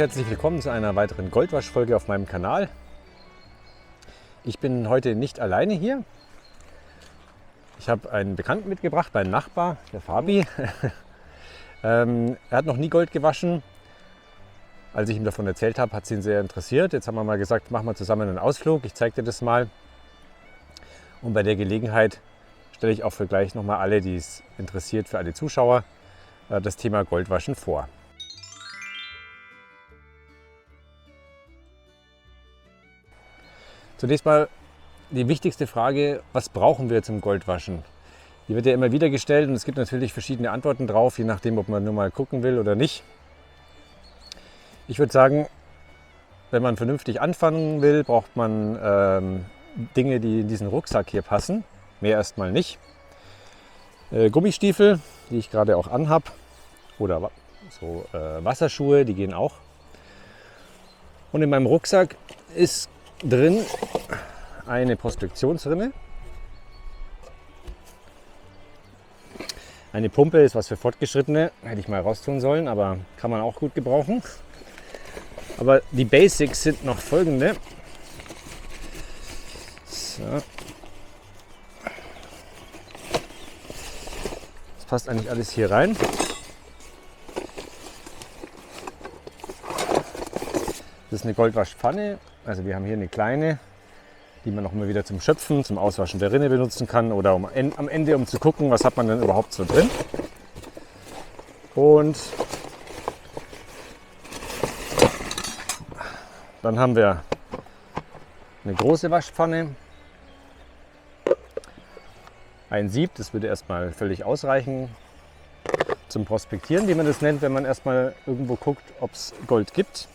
herzlich willkommen zu einer weiteren Goldwasch-Folge auf meinem Kanal. Ich bin heute nicht alleine hier. Ich habe einen Bekannten mitgebracht, meinen Nachbar, der Fabi. Er hat noch nie Gold gewaschen. Als ich ihm davon erzählt habe, hat es ihn sehr interessiert. Jetzt haben wir mal gesagt, machen wir zusammen einen Ausflug. Ich zeige dir das mal. Und bei der Gelegenheit stelle ich auch für gleich nochmal alle, die es interessiert, für alle Zuschauer, das Thema Goldwaschen vor. Zunächst mal die wichtigste Frage, was brauchen wir zum Goldwaschen? Die wird ja immer wieder gestellt und es gibt natürlich verschiedene Antworten drauf, je nachdem, ob man nur mal gucken will oder nicht. Ich würde sagen, wenn man vernünftig anfangen will, braucht man Dinge, die in diesen Rucksack hier passen. Mehr erstmal nicht. Gummistiefel, die ich gerade auch anhab, oder so Wasserschuhe, die gehen auch. Und in meinem Rucksack ist drin eine Prospektionsrinne. Eine Pumpe ist was für Fortgeschrittene, hätte ich mal raustun sollen, aber kann man auch gut gebrauchen. Aber die Basics sind noch folgende. So. Das passt eigentlich alles hier rein. Das ist eine Goldwaschpfanne. Also wir haben hier eine kleine, die man noch mal wieder zum Schöpfen, zum Auswaschen der Rinne benutzen kann oder am Ende, um zu gucken, was hat man denn überhaupt so drin. Und dann haben wir eine große Waschpfanne, ein Sieb, das würde erstmal völlig ausreichen zum Prospektieren, wie man das nennt, wenn man erstmal irgendwo guckt, ob es Gold gibt.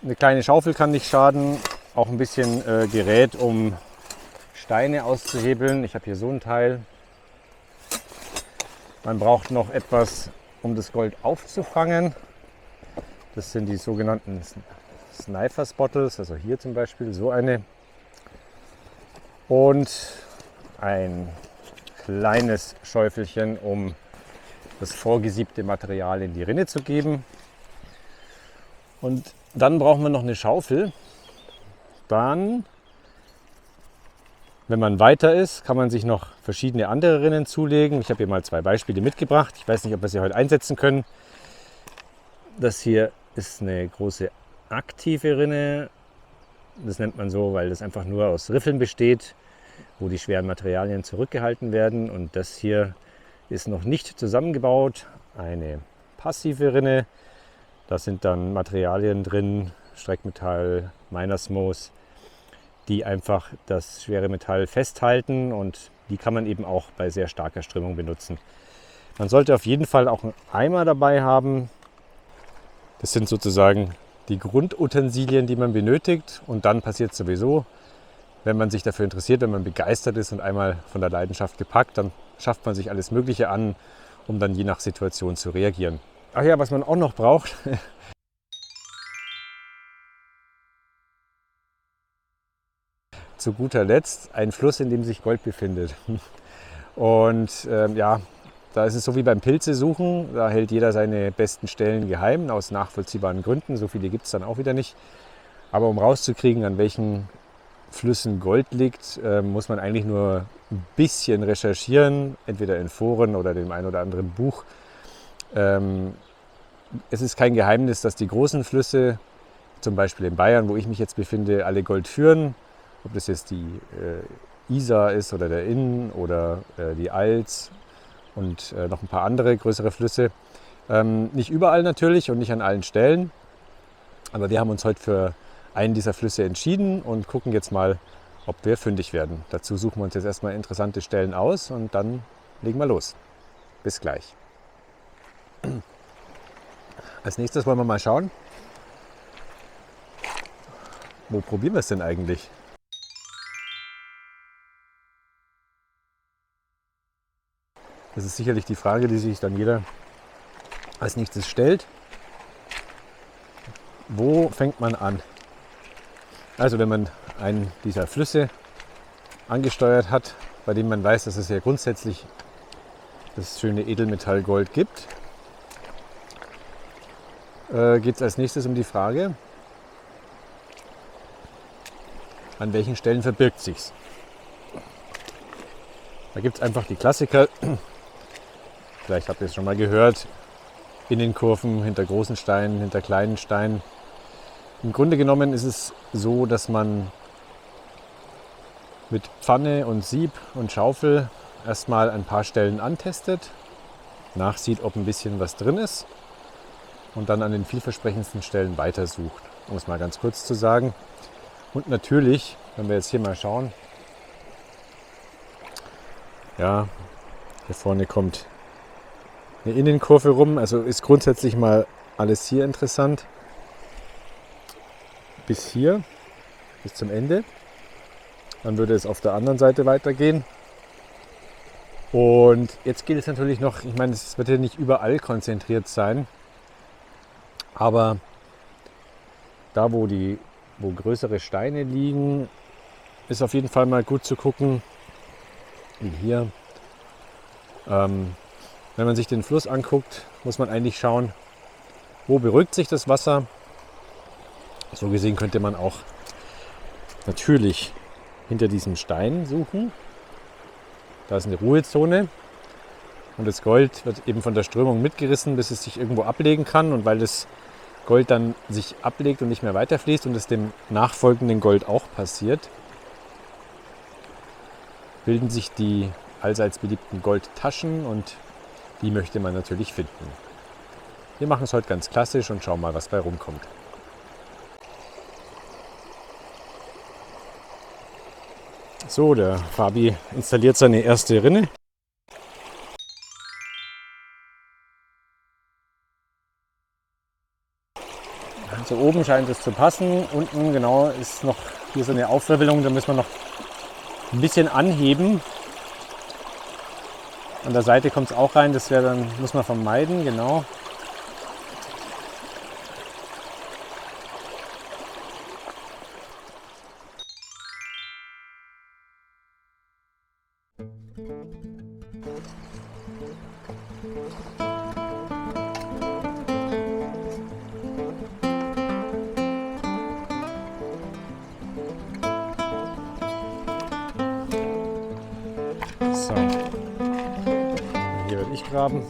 Eine kleine Schaufel kann nicht schaden, auch ein bisschen Gerät, um Steine auszuhebeln. Ich habe hier so ein Teil. Man braucht noch etwas, um das Gold aufzufangen. Das sind die sogenannten Snifers Bottles, also hier zum Beispiel so eine. Und ein kleines Schäufelchen, um das vorgesiebte Material in die Rinne zu geben. Und dann brauchen wir noch eine Schaufel. Dann, wenn man weiter ist, kann man sich noch verschiedene andere Rinnen zulegen. Ich habe hier mal 2 Beispiele mitgebracht. Ich weiß nicht, ob wir sie heute einsetzen können. Das hier ist eine große aktive Rinne. Das nennt man so, weil das einfach nur aus Riffeln besteht, wo die schweren Materialien zurückgehalten werden. Und das hier ist noch nicht zusammengebaut. Eine passive Rinne. Da sind dann Materialien drin, Streckmetall, Minersmoos, die einfach das schwere Metall festhalten und die kann man eben auch bei sehr starker Strömung benutzen. Man sollte auf jeden Fall auch einen Eimer dabei haben. Das sind sozusagen die Grundutensilien, die man benötigt, und dann passiert es sowieso, wenn man sich dafür interessiert, wenn man begeistert ist und einmal von der Leidenschaft gepackt, dann schafft man sich alles Mögliche an, um dann je nach Situation zu reagieren. Ach ja, was man auch noch braucht, zu guter Letzt ein Fluss, in dem sich Gold befindet. Und ja, da ist es so wie beim Pilze suchen, da hält jeder seine besten Stellen geheim, aus nachvollziehbaren Gründen, so viele gibt es dann auch wieder nicht. Aber um rauszukriegen, an welchen Flüssen Gold liegt, muss man eigentlich nur ein bisschen recherchieren, entweder in Foren oder dem einen oder anderen Buch. Es ist kein Geheimnis, dass die großen Flüsse, zum Beispiel in Bayern, wo ich mich jetzt befinde, alle Gold führen. Ob das jetzt die Isar ist oder der Inn oder die Alz und noch ein paar andere größere Flüsse. Nicht überall natürlich und nicht an allen Stellen. Aber wir haben uns heute für einen dieser Flüsse entschieden und gucken jetzt mal, ob wir fündig werden. Dazu suchen wir uns jetzt erstmal interessante Stellen aus und dann legen wir los. Bis gleich. Als nächstes wollen wir mal schauen, wo probieren wir es denn eigentlich? Das ist sicherlich die Frage, die sich dann jeder als nächstes stellt. Wo fängt man an? Also wenn man einen dieser Flüsse angesteuert hat, bei dem man weiß, dass es ja grundsätzlich das schöne Edelmetall Gold gibt, geht es als nächstes um die Frage, an welchen Stellen verbirgt sich's. Da gibt es einfach die Klassiker, vielleicht habt ihr es schon mal gehört, in den Kurven, hinter großen Steinen, hinter kleinen Steinen. Im Grunde genommen ist es so, dass man mit Pfanne und Sieb und Schaufel erstmal ein paar Stellen antestet, nachsieht, ob ein bisschen was drin ist und dann an den vielversprechendsten Stellen weitersucht, um es mal ganz kurz zu sagen. Und natürlich, wenn wir jetzt hier mal schauen, ja, hier vorne kommt eine Innenkurve rum, also ist grundsätzlich mal alles hier interessant. Bis hier, bis zum Ende. Dann würde es auf der anderen Seite weitergehen. Und jetzt gilt es natürlich noch, ich meine, es wird ja nicht überall konzentriert sein, aber da, wo größere Steine liegen, ist auf jeden Fall mal gut zu gucken, wie hier. Wenn man sich den Fluss anguckt, muss man eigentlich schauen, wo beruhigt sich das Wasser. So gesehen könnte man auch natürlich hinter diesem Stein suchen. Da ist eine Ruhezone und das Gold wird eben von der Strömung mitgerissen, bis es sich irgendwo ablegen kann. Und weil das Gold dann sich ablegt und nicht mehr weiterfließt und es dem nachfolgenden Gold auch passiert, bilden sich die allseits beliebten Goldtaschen und die möchte man natürlich finden. Wir machen es heute ganz klassisch und schauen mal, was bei rumkommt. So, der Fabi installiert seine erste Rinne. Also oben scheint es zu passen. Unten genau ist noch hier so eine Aufwirbelung, da müssen wir noch ein bisschen anheben. An der Seite kommt es auch rein, das muss man vermeiden, genau. So, hier werde ich graben.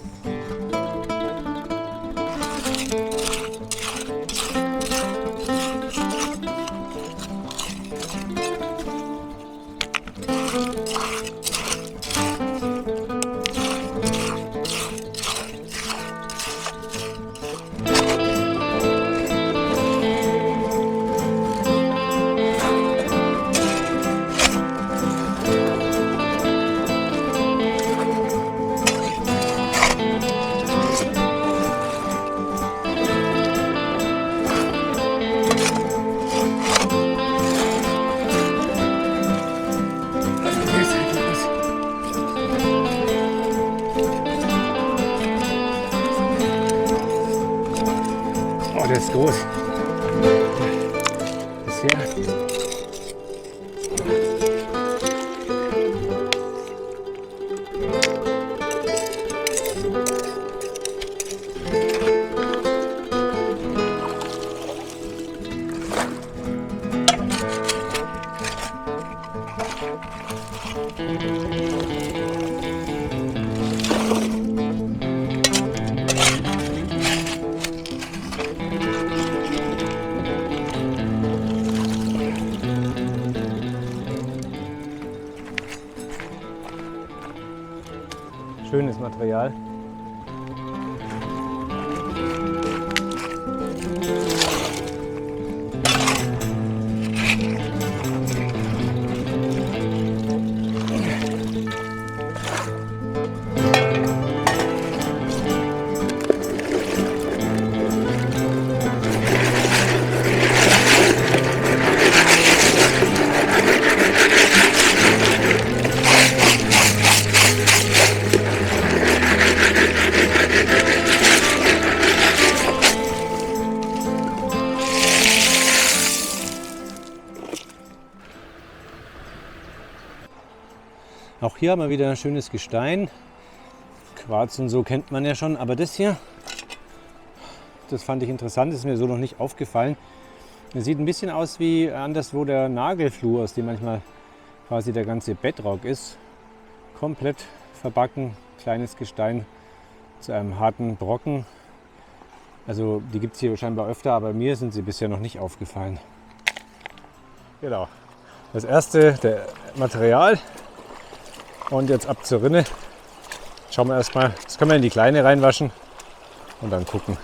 Oh, der ist groß. Bisher. Schönes Material. Auch hier haben wir wieder ein schönes Gestein. Quarz und so kennt man ja schon, aber das hier Das fand ich interessant, das ist mir so noch nicht aufgefallen. Es sieht ein bisschen aus wie anderswo der Nagelfluh, aus dem manchmal quasi der ganze Bettrock ist. Komplett verbacken, kleines Gestein zu einem harten Brocken. Also die gibt es hier scheinbar öfter, aber mir sind sie bisher noch nicht aufgefallen. Genau. Das erste, der Material. Und jetzt ab zur Rinne. Schauen wir erstmal. Das können wir in die kleine reinwaschen und dann gucken.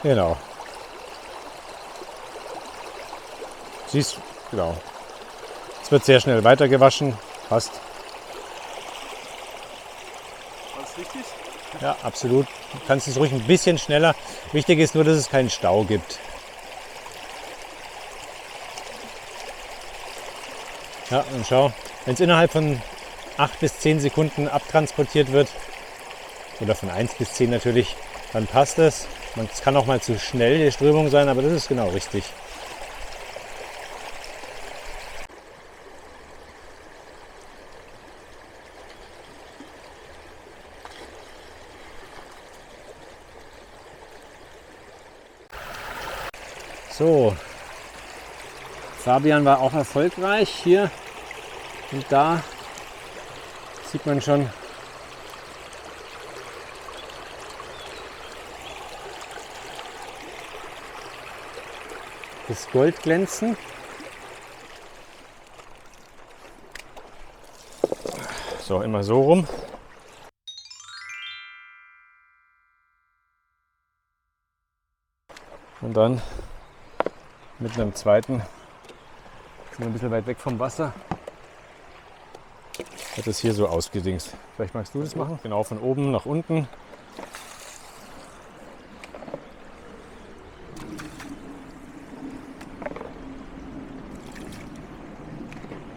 Genau. Siehst, genau. Es wird sehr schnell weitergewaschen. Passt. Alles richtig? Ja, absolut. Du kannst es ruhig ein bisschen schneller. Wichtig ist nur, dass es keinen Stau gibt. Ja, und schau, wenn es innerhalb von 8 bis 10 Sekunden abtransportiert wird, oder von 1 bis 10 natürlich, dann passt es. Es kann auch mal zu schnell die Strömung sein, aber das ist genau richtig. So, Fabian war auch erfolgreich hier und da sieht man schon das Goldglänzen. So, immer so rum. Und dann mit einem zweiten, sind wir ein bisschen weit weg vom Wasser, hat es hier so ausgedingst. Vielleicht magst du das machen? Genau, von oben nach unten.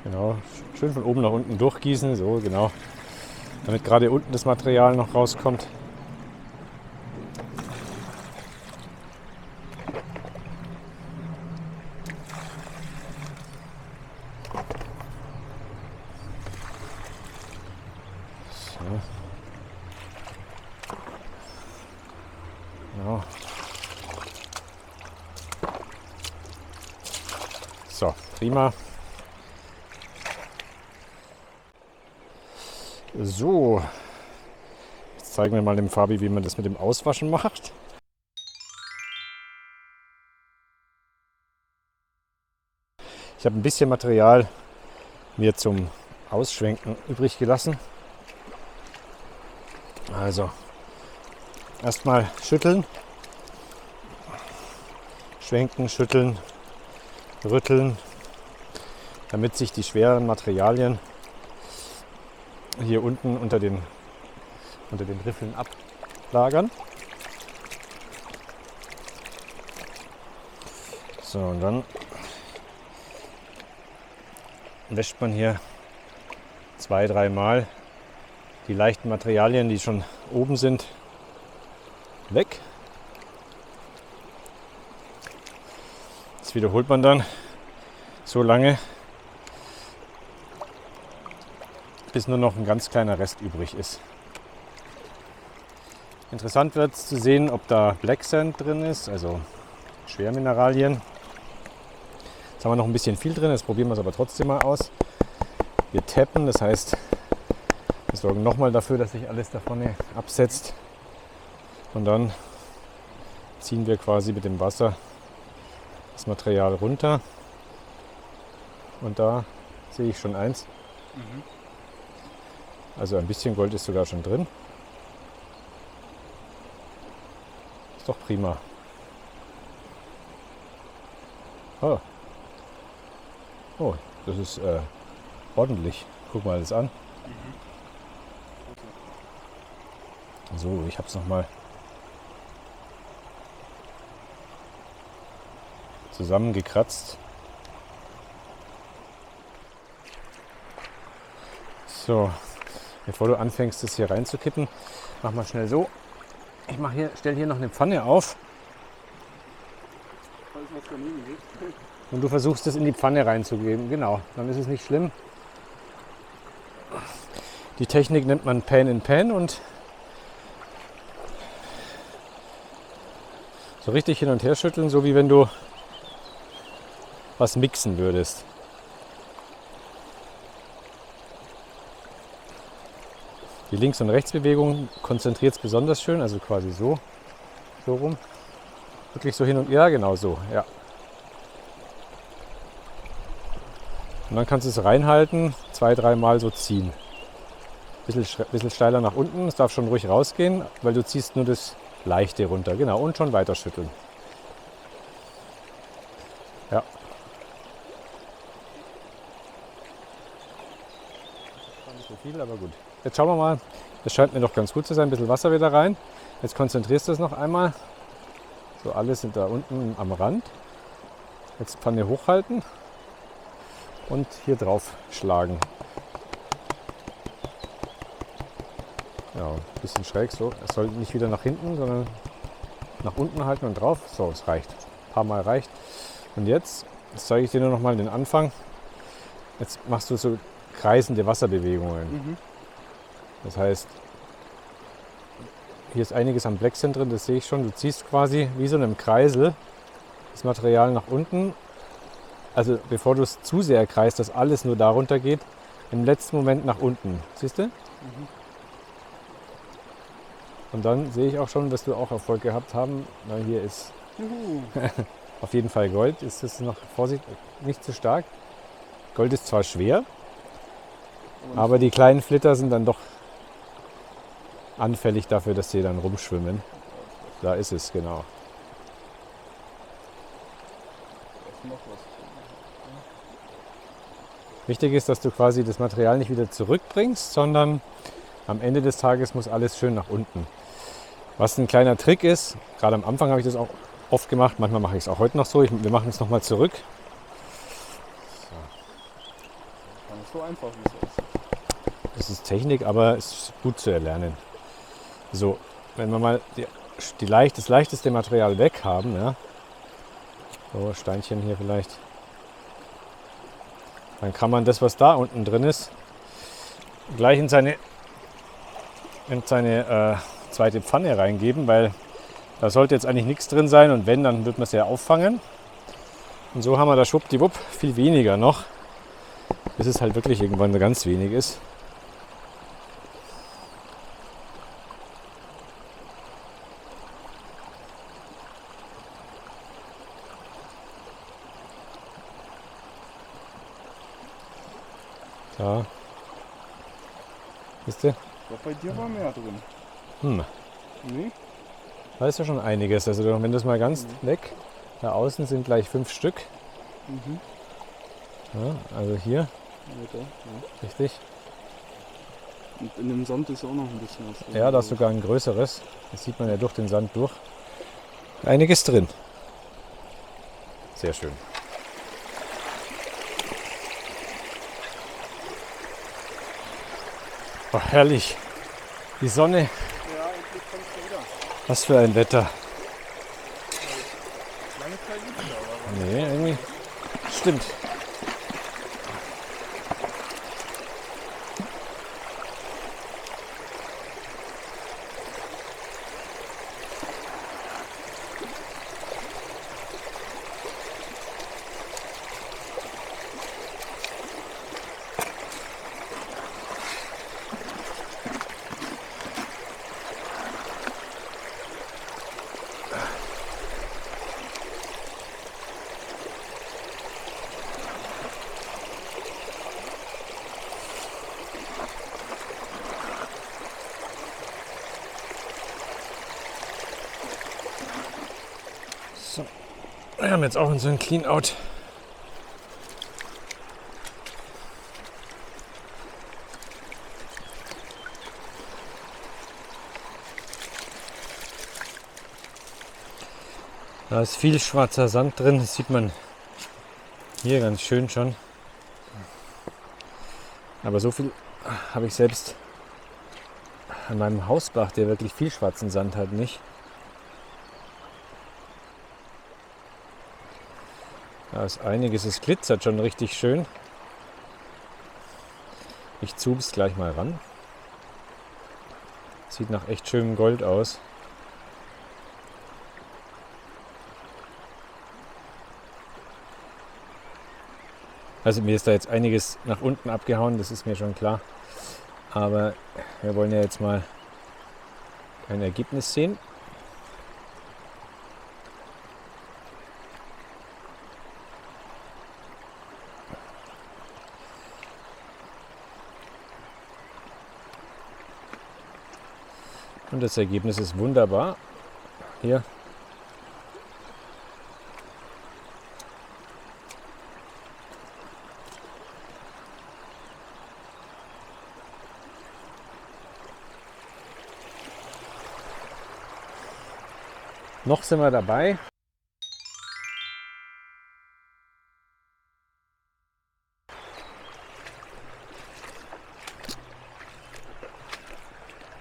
Genau, schön von oben nach unten durchgießen, so genau, damit gerade unten das Material noch rauskommt. So. Genau. So, prima. So, jetzt zeigen wir mal dem Fabi, wie man das mit dem Auswaschen macht. Ich habe ein bisschen Material mir zum Ausschwenken übrig gelassen. Also erstmal schütteln, schwenken, schütteln, rütteln, damit sich die schweren Materialien hier unten unter den Riffeln ablagern. So, und dann wäscht man hier 2-3 Mal die leichten Materialien, die schon oben sind, weg. Das wiederholt man dann so lange, bis nur noch ein ganz kleiner Rest übrig ist. Interessant wird es zu sehen, ob da Black Sand drin ist, also Schwermineralien. Jetzt haben wir noch ein bisschen viel drin, jetzt probieren wir es aber trotzdem mal aus. Wir tappen, das heißt, wir sorgen nochmal dafür, dass sich alles da vorne absetzt. Und dann ziehen wir quasi mit dem Wasser das Material runter. Und da sehe ich schon eins. Also ein bisschen Gold ist sogar schon drin. Ist doch prima. Oh, das ist ordentlich. Guck mal das an. So, ich habe es nochmal zusammengekratzt. So, bevor du anfängst, das hier reinzukippen, mach mal schnell so. stelle hier noch eine Pfanne auf Falls was daneben geht. und du versuchst es in die Pfanne reinzugeben. Genau, dann ist es nicht schlimm. Die Technik nennt man Pan in Pan und so richtig hin und her schütteln, so wie wenn du was mixen würdest. Die Links- und Rechtsbewegung konzentriert es besonders schön, also quasi so rum. Wirklich so hin und her, genau so, ja. Und dann kannst du es reinhalten, 2-3 Mal so ziehen. Bisschen steiler nach unten, es darf schon ruhig rausgehen, weil du ziehst nur das Leichte runter, genau, und schon weiter schütteln. Ja. War nicht so viel, aber gut. Jetzt schauen wir mal, das scheint mir doch ganz gut zu sein, ein bisschen Wasser wieder rein. Jetzt konzentrierst du es noch einmal. So, alles sind da unten am Rand. Jetzt Pfanne hochhalten und hier drauf schlagen. Ja, ein bisschen schräg so. Es soll nicht wieder nach hinten, sondern nach unten halten und drauf. So, es reicht. Ein paar Mal reicht. Und jetzt zeige ich dir nur noch mal den Anfang. Jetzt machst du so kreisende Wasserbewegungen. Das heißt, hier ist einiges am Blacksand drin, das sehe ich schon. Du ziehst quasi wie so in einem Kreisel das Material nach unten. Also bevor du es zu sehr kreist, dass alles nur darunter geht, im letzten Moment nach unten. Siehst du? Und dann sehe ich auch schon, dass du auch Erfolg gehabt haben. Weil hier ist auf jeden Fall Gold. Ist es noch, Vorsicht, nicht zu stark. Gold ist zwar schwer, aber die kleinen Flitter sind dann doch anfällig dafür, dass sie dann rumschwimmen. Da ist es, genau. Wichtig ist, dass du quasi das Material nicht wieder zurückbringst, sondern am Ende des Tages muss alles schön nach unten. Was ein kleiner Trick ist, gerade am Anfang habe ich das auch oft gemacht, manchmal mache ich es auch heute noch so, wir machen es nochmal zurück. Gar nicht so einfach, wie es aussieht. Das ist Technik, aber es ist gut zu erlernen. So, wenn wir mal das leichteste Material weg haben, ja, so Steinchen hier vielleicht, dann kann man das, was da unten drin ist, gleich in seine zweite Pfanne reingeben, weil da sollte jetzt eigentlich nichts drin sein und wenn, dann wird man es ja auffangen. Und so haben wir da schwuppdiwupp viel weniger noch, bis es halt wirklich irgendwann ganz wenig ist. Ja. Wisst ihr? Ich glaube, bei dir war mehr drin. Nee? Da ist ja schon einiges. Also wenn das mal ganz weg, da außen sind gleich 5 Stück. Ja, also hier, richtig. Und in dem Sand ist auch noch ein bisschen was drin. Ja, da ist sogar ein größeres. Das sieht man ja durch den Sand durch. Einiges drin. Sehr schön. Oh, herrlich. Die Sonne. Ja, endlich kommst du wieder. Was für ein Wetter. Lange Zeit nicht mehr, aber Nee, irgendwie. Stimmt. So. Wir haben jetzt auch unseren Clean Out. Da ist viel schwarzer Sand drin, das sieht man hier ganz schön schon. Aber so viel habe ich selbst an meinem Hausbach, der wirklich viel schwarzen Sand hat, nicht. Da ist einiges, es glitzert schon richtig schön. Ich zoome es gleich mal ran. Sieht nach echt schönem Gold aus. Also mir ist da jetzt einiges nach unten abgehauen, das ist mir schon klar. Aber wir wollen ja jetzt mal ein Ergebnis sehen. Und das Ergebnis ist wunderbar. Hier. Noch sind wir dabei.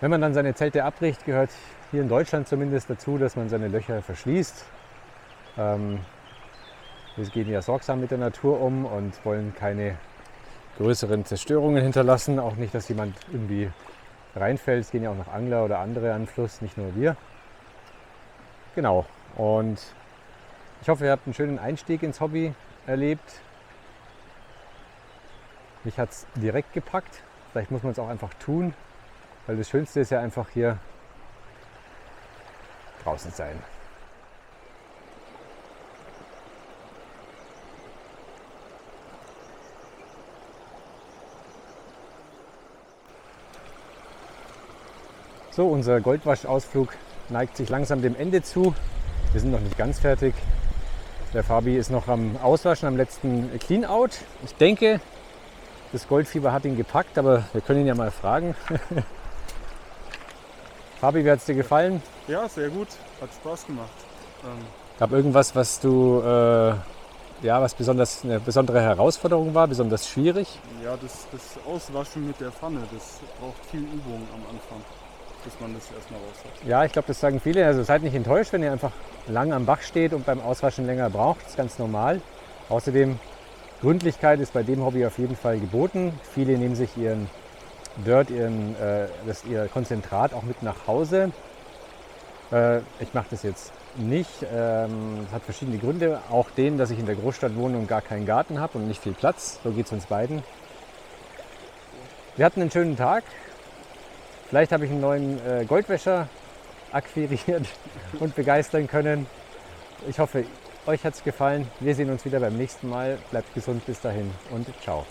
Wenn man dann seine Zelte abbricht, gehört hier in Deutschland zumindest dazu, dass man seine Löcher verschließt. Wir gehen ja sorgsam mit der Natur um und wollen keine größeren Zerstörungen hinterlassen. Auch nicht, dass jemand irgendwie reinfällt. Es gehen ja auch noch Angler oder andere an den Fluss, nicht nur wir. Genau. Und ich hoffe, ihr habt einen schönen Einstieg ins Hobby erlebt. Mich hat es direkt gepackt. Vielleicht muss man es auch einfach tun. Weil das Schönste ist ja einfach hier draußen sein. So, unser Goldwaschausflug neigt sich langsam dem Ende zu. Wir sind noch nicht ganz fertig. Der Fabi ist noch am Auswaschen, am letzten Clean-Out. Ich denke, das Goldfieber hat ihn gepackt, aber wir können ihn ja mal fragen. Fabi, wie hat es dir gefallen? Ja, sehr gut. Hat Spaß gemacht. Gab irgendwas, was du, was besonders eine besondere Herausforderung war, besonders schwierig? Ja, das Auswaschen mit der Pfanne, das braucht viel Übung am Anfang, bis man das erstmal raus hat. Ja, ich glaube, das sagen viele. Also seid nicht enttäuscht, wenn ihr einfach lang am Bach steht und beim Auswaschen länger braucht. Das ist ganz normal. Außerdem, Gründlichkeit ist bei dem Hobby auf jeden Fall geboten. Viele nehmen sich ihren Dirt, ihr Konzentrat auch mit nach Hause. Ich mache das jetzt nicht. Hat verschiedene Gründe. Auch den, dass ich in der Großstadt wohne und gar keinen Garten habe und nicht viel Platz. So geht es uns beiden. Wir hatten einen schönen Tag. Vielleicht habe ich einen neuen Goldwäscher akquiriert und begeistern können. Ich hoffe, euch hat es gefallen. Wir sehen uns wieder beim nächsten Mal. Bleibt gesund bis dahin und ciao.